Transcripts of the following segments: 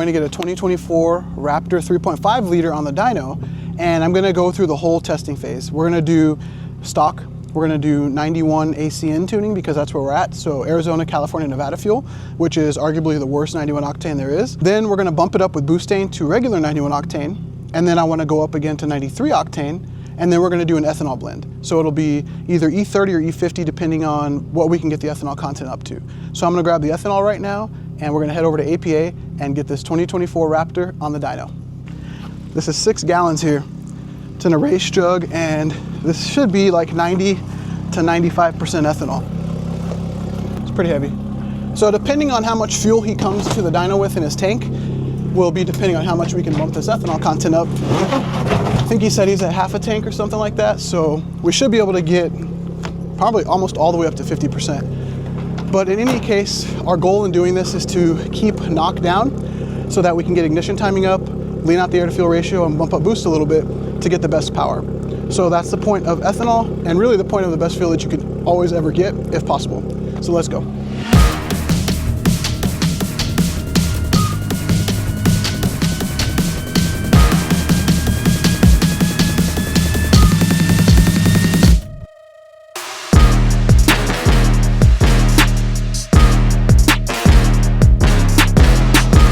I'm going to get a 2024 Raptor 3.5 liter on the dyno, and I'm going to go through the whole testing phase. We're going to do stock, we're going to do 91 ACN tuning because that's where we're at, so Arizona, California, Nevada fuel, which is arguably the worst 91 octane there is. Then we're going to bump it up with boostane to regular 91 octane, and then I want to go up again to 93 octane, and then we're going to do an ethanol blend. So it'll be either E30 or E50 depending on what we can get the ethanol content up to. So I'm going to grab the ethanol right now, and we're going to head over to APA and get this 2024 Raptor on the dyno. This is 6 gallons here. It's in a race jug, and this should be like 90 to 95% ethanol. It's pretty heavy. So depending on how much fuel he comes to the dyno with in his tank, will be depending on how much we can bump this ethanol content up. I think he said he's at half a tank or something like that, so we should be able to get probably almost all the way up to 50%. But in any case, our goal in doing this is to keep knock down so that we can get ignition timing up, lean out the air to fuel ratio, and bump up boost a little bit to get the best power. So that's the point of ethanol, and really the point of the best fuel that you could always ever get if possible. So let's go.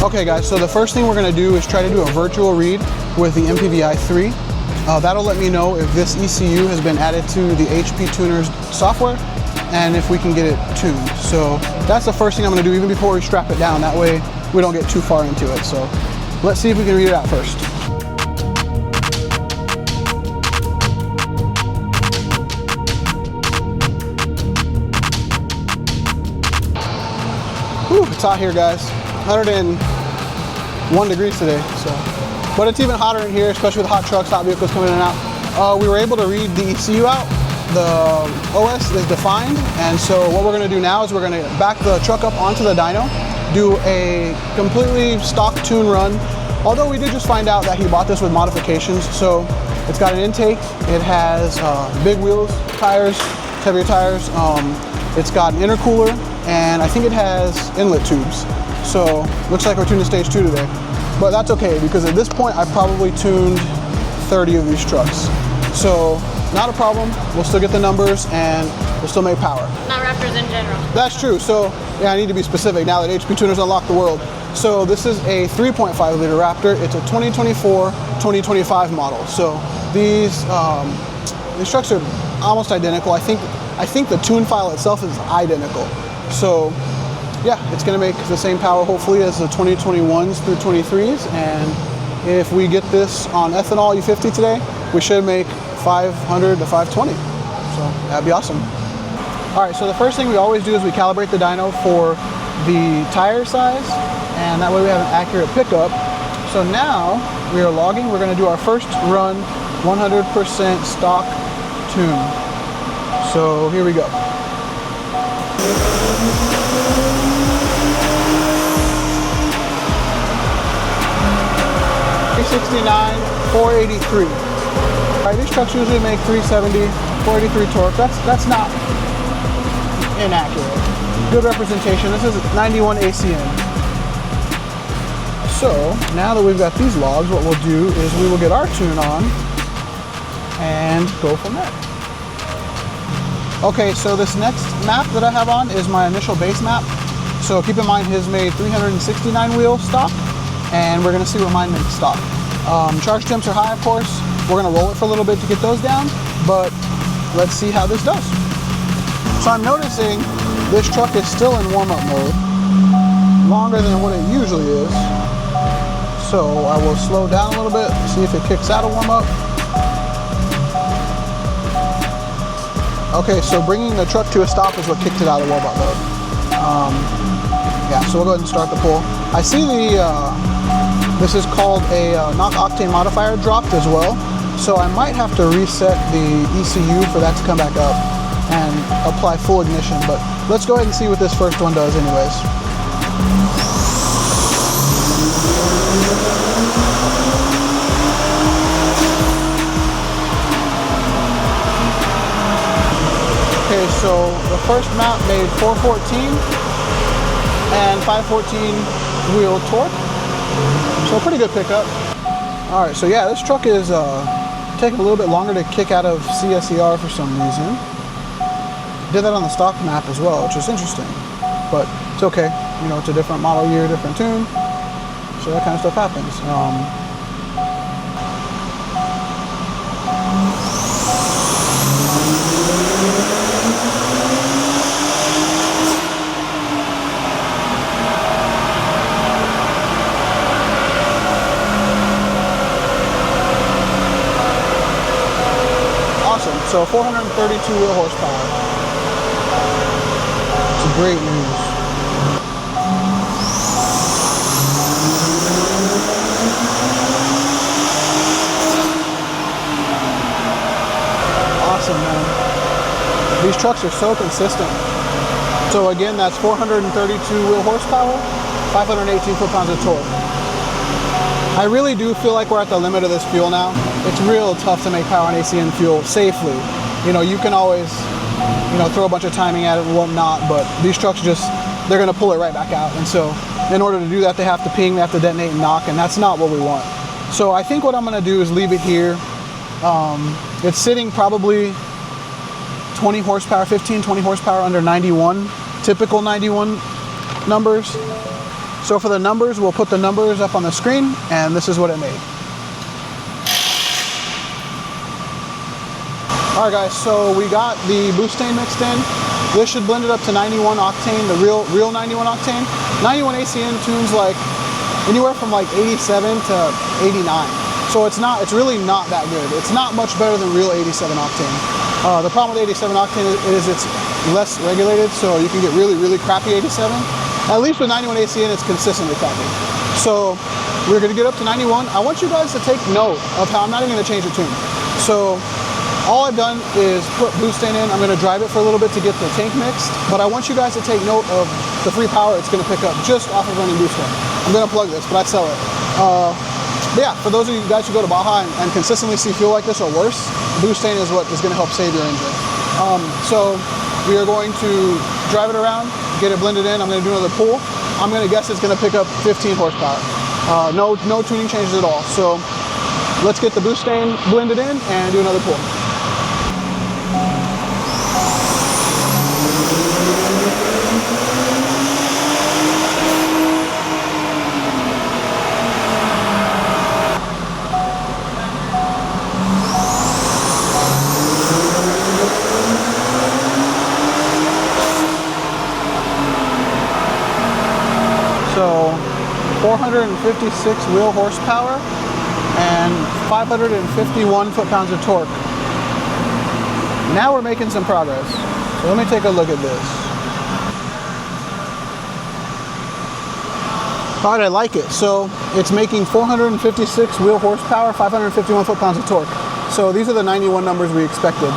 Okay guys, so the first thing we're going to do is try to do a virtual read with the MPVI-3. That'll let me know if this ECU has been added to the HPTuners software and if we can get it tuned. So that's the first thing I'm going to do even before we strap it down. That way we don't get too far into it. So let's see if we can read it out first. Whew, it's hot here guys. 101 degrees today, so. But it's even hotter in here, especially with hot trucks, hot vehicles coming in and out. We were able to read the ECU out. The OS is defined, and so what we're gonna do now is we're gonna back the truck up onto the dyno, do a completely stock tune run. Although we did just find out that he bought this with modifications, so it's got an intake, it has big wheels, tires, heavier tires, it's got an intercooler, and I think it has inlet tubes. So looks like we're tuning stage 2 today, but that's okay because at this point I probably tuned 30 of these trucks. So not a problem, we'll still get the numbers and we'll still make power. Not Raptors in general. That's true, so yeah, I need to be specific now that HPTuners unlock the world. So this is a 3.5 liter Raptor, it's a 2024-2025 model. So these trucks are almost identical. I think the tune file itself is identical. So yeah, it's going to make the same power hopefully as the 2021s through 23s, and if we get this on ethanol E50 today, we should make 500 to 520, so that'd be awesome. Alright, so the first thing we always do is we calibrate the dyno for the tire size, and that way we have an accurate pickup. So now we are logging, we're going to do our first run 100% stock tune. So here we go. 369, 483. All right, these trucks usually make 370, 483 torque. That's not inaccurate. Good representation. This is 91 ACN. So now that we've got these logs, what we'll do is we will get our tune on and go from there. Okay, so this next map that I have on is my initial base map. So keep in mind his made 369 wheel stock, and we're gonna see what mine makes stock. Charge temps are high, of course. We're gonna roll it for a little bit to get those down, but let's see how this does. So I'm noticing this truck is still in warm-up mode, longer than what it usually is. So I will slow down a little bit, see if it kicks out of warm-up. Okay, so bringing the truck to a stop is what kicked it out of warm-up mode. Yeah, so we'll go ahead and start the pull. I see this is called a knock octane modifier dropped as well. So I might have to reset the ECU for that to come back up and apply full ignition, but let's go ahead and see what this first one does anyways. Okay, so the first mount made 414 and 514 wheel torque. So pretty good pickup. All right, so yeah, this truck is taking a little bit longer to kick out of CSER for some reason. Did that on the stock map as well, which is interesting, but it's okay. You know, it's a different model year, different tune, so that kind of stuff happens. Awesome, so 432 wheel horsepower. It's great news. Awesome, man. These trucks are so consistent. So again, that's 432 wheel horsepower, 518 foot-pounds of torque. I really do feel like we're at the limit of this fuel now. It's real tough to make power on ACN fuel safely. You know, you can always, you know, throw a bunch of timing at it and whatnot, but these trucks just, they're gonna pull it right back out. And so in order to do that, they have to ping, they have to detonate and knock, and that's not what we want. So I think what I'm gonna do is leave it here. It's sitting probably 20 horsepower, 15, 20 horsepower under 91, typical 91 numbers. So for the numbers, we'll put the numbers up on the screen, and this is what it made. All right, guys, so we got the boostane mixed in. This should blend it up to 91 octane, the real 91 octane. 91 ACN tunes like anywhere from like 87 to 89. So it's really not that good. It's not much better than real 87 octane. The problem with 87 octane is it's less regulated, so you can get really, really crappy 87. At least with 91 ACN, it's consistently crappy. So we're gonna get up to 91. I want you guys to take note of how I'm not even gonna change the tune. So all I've done is put boostane in. I'm gonna drive it for a little bit to get the tank mixed, but I want you guys to take note of the free power it's gonna pick up just off of running boostane. I'm gonna plug this, but I sell it. But yeah, for those of you guys who go to Baja and consistently see fuel like this or worse, boostane is what is gonna help save your engine. So we are going to drive it around, get it blended in. I'm gonna do another pull. I'm gonna guess it's gonna pick up 15 horsepower. No tuning changes at all. So let's get the boostane blended in and do another pull. So 456 wheel horsepower and 551 foot-pounds of torque. Now we're making some progress. So let me take a look at this. All right, I like it. So it's making 456 wheel horsepower, 551 foot-pounds of torque. So these are the 91 numbers we expected.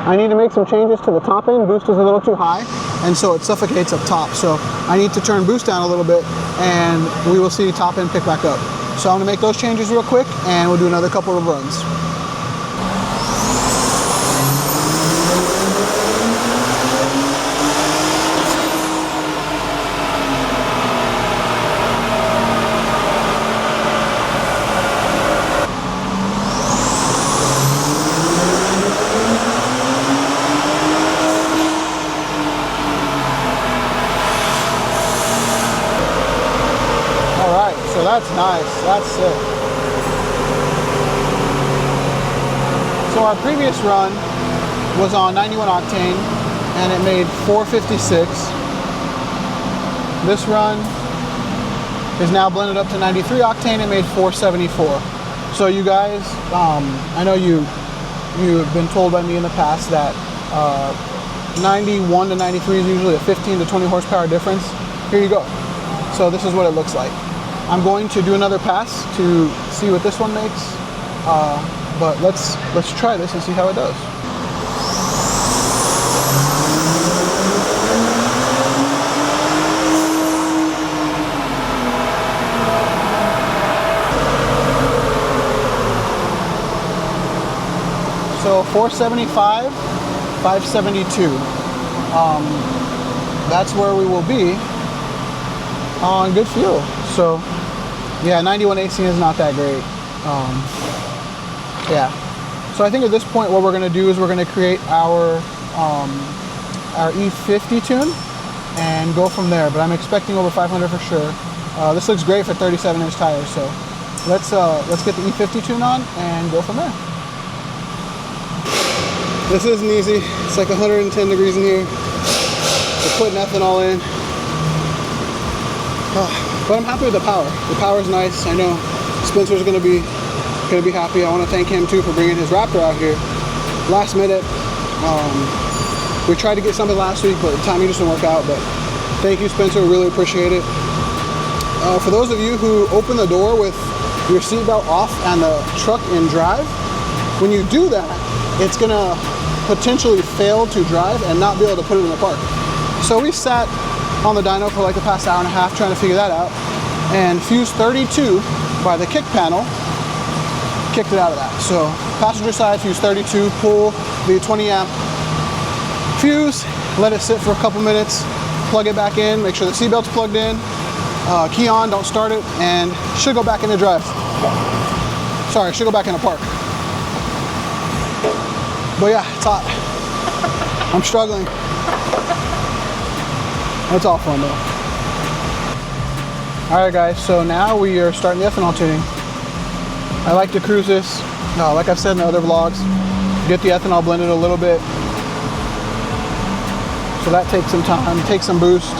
I need to make some changes to the top end. Boost is a little too high, and so it suffocates up top. So I need to turn boost down a little bit, and we will see top end pick back up. So I'm gonna make those changes real quick, and we'll do another couple of runs. So that's nice, that's sick. So our previous run was on 91 octane and it made 456. This run is now blended up to 93 octane and made 474. So you guys, I know you've been told by me in the past that 91 to 93 is usually a 15 to 20 horsepower difference. Here you go. So this is what it looks like. I'm going to do another pass to see what this one makes, but let's try this and see how it does. So 475, 572. That's where we will be on good fuel. So yeah, 91 AC is not that great. Yeah. So I think at this point what we're going to do is we're going to create our E50 tune and go from there. But I'm expecting over 500 for sure. This looks great for 37-inch tires. So let's get the E50 tune on and go from there. This isn't easy. It's like 110 degrees in here. We're putting ethanol in. But I'm happy with the power. The power's nice. I know Spencer's gonna be happy. I want to thank him too for bringing his Raptor out here last minute. We tried to get something last week, but the timing just didn't work out. But thank you, Spencer. Really appreciate it. For those of you who open the door with your seatbelt off and the truck in drive, when you do that, it's gonna potentially fail to drive and not be able to put it in the park. So we sat on the dyno for like the past hour and a half trying to figure that out, and fuse 32 by the kick panel kicked it out of that. So passenger side, fuse 32, pull the 20 amp fuse, let it sit for a couple minutes, plug it back in, make sure the seatbelt's plugged in, key on, don't start it, and should go back into drive. Sorry, should go back in the park. But yeah, it's hot. I'm struggling. It's all fun though. All right guys, so now we are starting the ethanol tuning. I like to cruise this, like I've said in the other vlogs, get the ethanol blended a little bit. So that takes some time, takes some boost.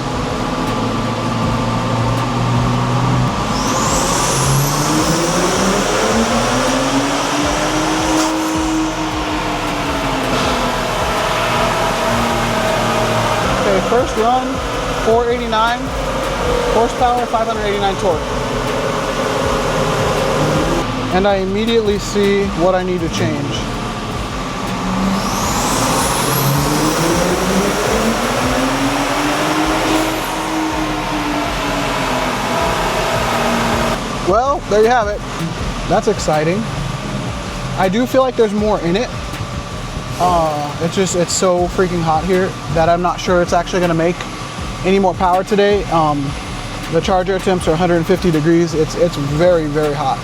Okay, first run, 489 horsepower, 589 torque. And I immediately see what I need to change. Well, there you have it. That's exciting. I do feel like there's more in it. It's so freaking hot here that I'm not sure it's actually gonna make any more power today. The charger temps are 150 degrees. It's very, very hot.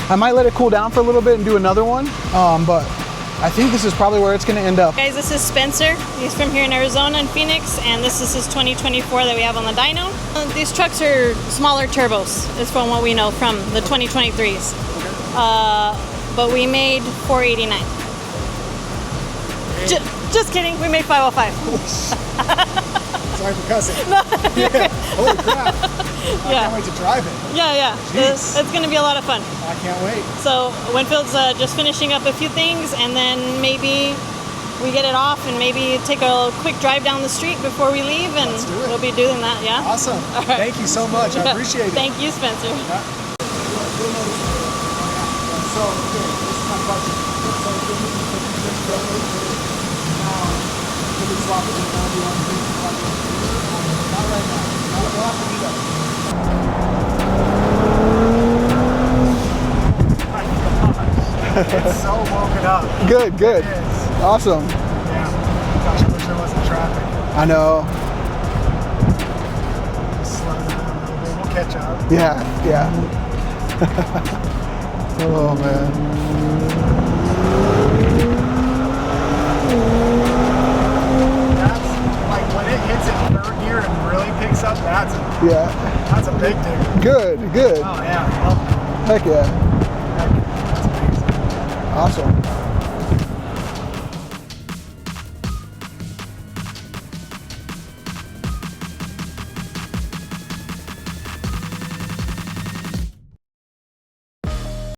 I might let it cool down for a little bit and do another one, but I think this is probably where it's gonna end up. Guys, this is Spencer. He's from here in Arizona and Phoenix, and this is his 2024 that we have on the dyno. These trucks are smaller turbos, is from what we know from the 2023s. But we made 489. Just kidding, we made 505. Sorry for cussing. Yeah. Holy crap. I can't wait to drive it. Yeah. It's going to be a lot of fun. I can't wait. So Winfield's just finishing up a few things, and then maybe we get it off and maybe take a quick drive down the street before we leave, and we'll be doing that, yeah? Awesome. Right. Thank you so much. I appreciate it. Thank you, Spencer. Yeah. So, okay, this is my budget. So, we swap it and now do one thing. Not right now. We'll have to do that. It's so woken up. Good. It is. Awesome. Yeah. Gosh, I wish there wasn't traffic. I know. Slow down a little bit. We'll catch up. Yeah. Oh man. When it hits in third gear and really picks up, that's a big digger. Good. Oh yeah, I love it. Heck yeah. That's amazing. Awesome.